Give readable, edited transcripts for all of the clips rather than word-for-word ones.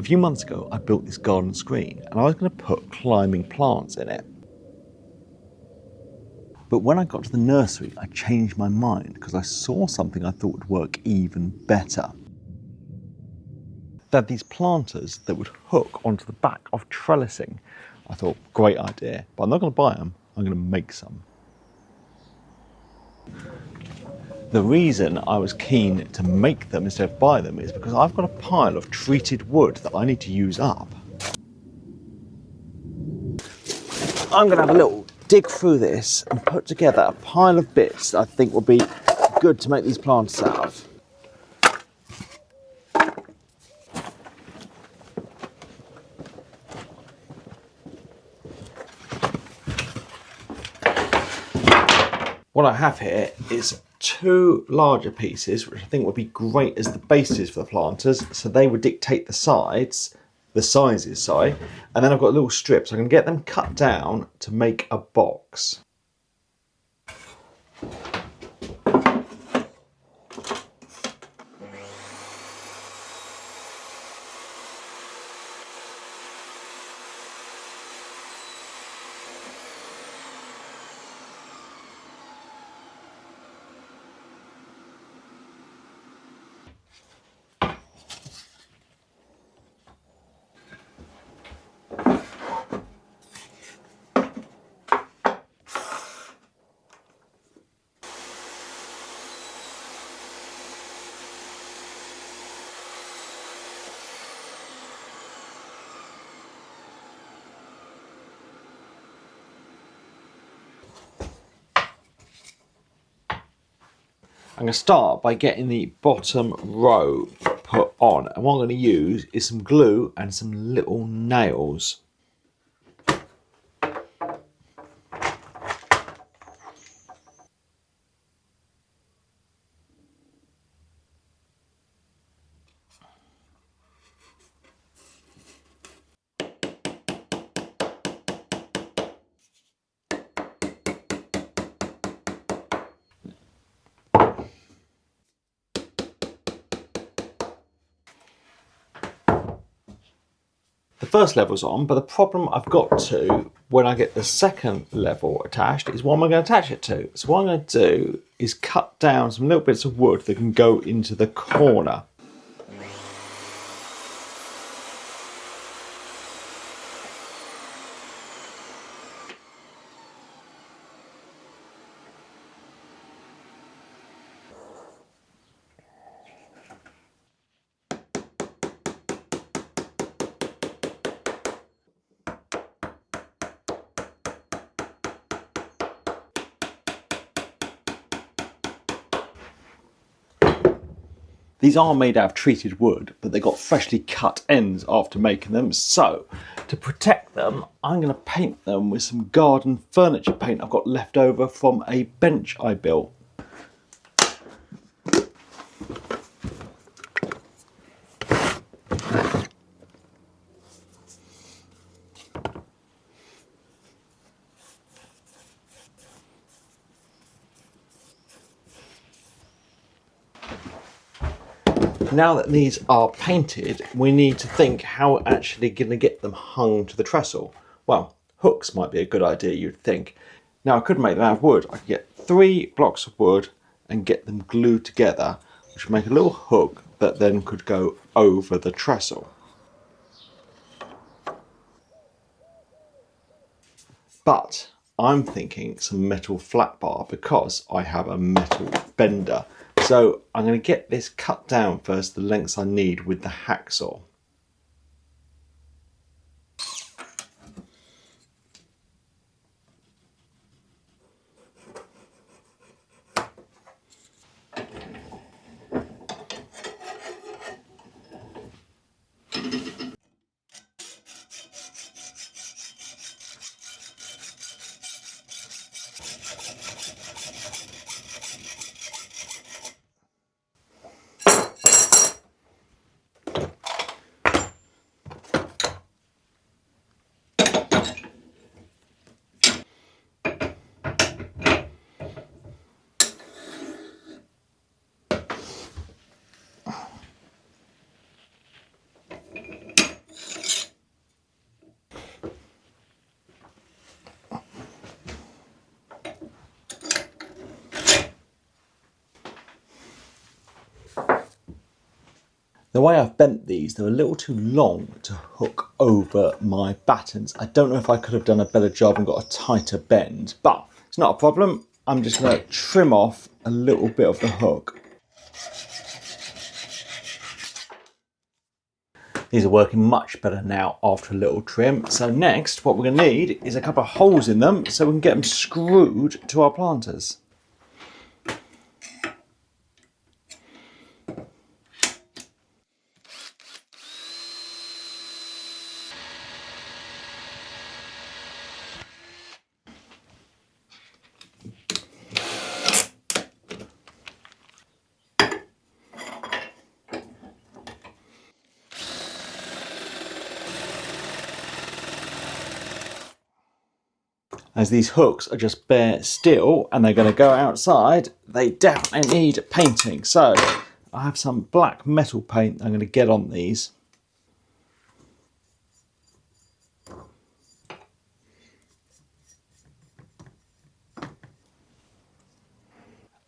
A few months ago, I built this garden screen and I was going to put climbing plants in it. But when I got to the nursery, I changed my mind because I saw something I thought would work even better. They had these planters that would hook onto the back of trellising. I thought, great idea, but I'm not going to buy them, I'm going to make some. The reason I was keen to make them instead of buy them is because I've got a pile of treated wood that I need to use up. I'm going to have a little dig through this and put together a pile of bits that I think will be good to make these planters out of. What I have here is two larger pieces, which I think would be great as the bases for the planters. So they would dictate the sizes, sorry. And then I've got little strips. I can get them cut down to make a box. I'm going to start by getting the bottom row put on, and what I'm going to use is some glue and some little nails. The first level's on, but the problem I've got to when I get the second level attached is what am I going to attach it to? So what I'm going to do is cut down some little bits of wood that can go into the corner. These are made out of treated wood, but they got freshly cut ends after making them. So to protect them, I'm going to paint them with some garden furniture paint I've got left over from a bench I built. Now that these are painted, we need to think how we're actually going to get them hung to the trestle. Well, hooks might be a good idea, you'd think. Now I could make them out of wood. I could get 3 blocks of wood and get them glued together, which would make a little hook that then could go over the trestle. But I'm thinking some metal flat bar because I have a metal bender. So I'm going to get this cut down first, the lengths I need with the hacksaw. The way I've bent these, they're a little too long to hook over my battens. I don't know if I could have done a better job and got a tighter bend, but it's not a problem. I'm just going to trim off a little bit of the hook. These are working much better now after a little trim. So next, what we're going to need is a couple of holes in them so we can get them screwed to our planters. As these hooks are just bare steel and they're going to go outside, they definitely need painting. So I have some black metal paint I'm going to get on these.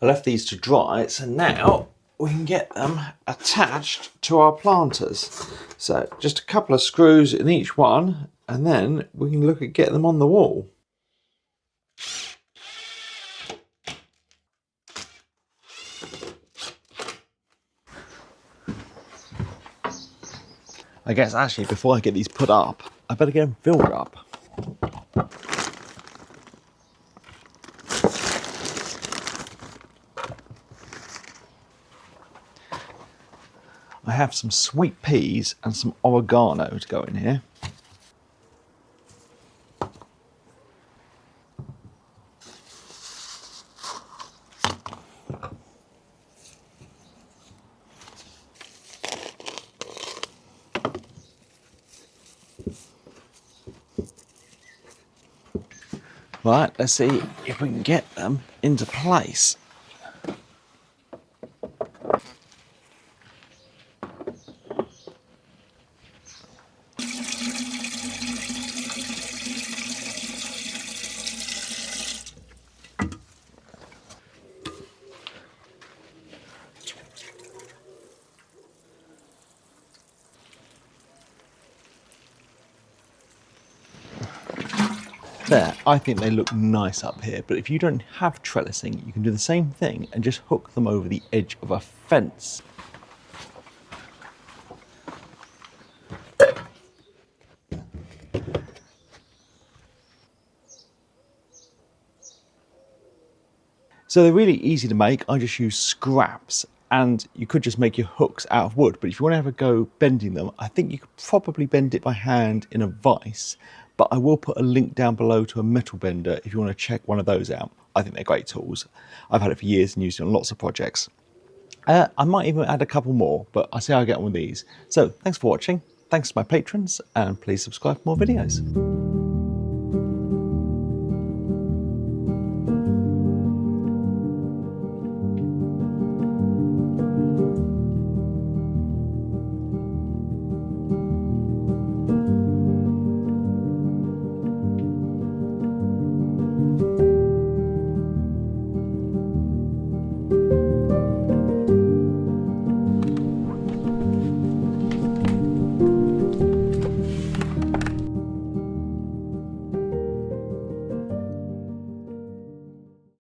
I left these to dry, so now we can get them attached to our planters. So just a couple of screws in each one, and then we can look at getting them on the wall. I guess actually before I get these put up, I better get them filled up. I have some sweet peas and some oregano to go in here. Right, let's see if we can get them into place. There, I think they look nice up here, but if you don't have trellising, you can do the same thing and just hook them over the edge of a fence. So they're really easy to make. I just use scraps, and you could just make your hooks out of wood, but if you want to have a go bending them, I think you could probably bend it by hand in a vise, but I will put a link down below to a metal bender if you want to check one of those out. I think they're great tools. I've had it for years and used it on lots of projects. I might even add a couple more, but I'll see how I get on with these. So thanks for watching. Thanks to my patrons, and please subscribe for more videos.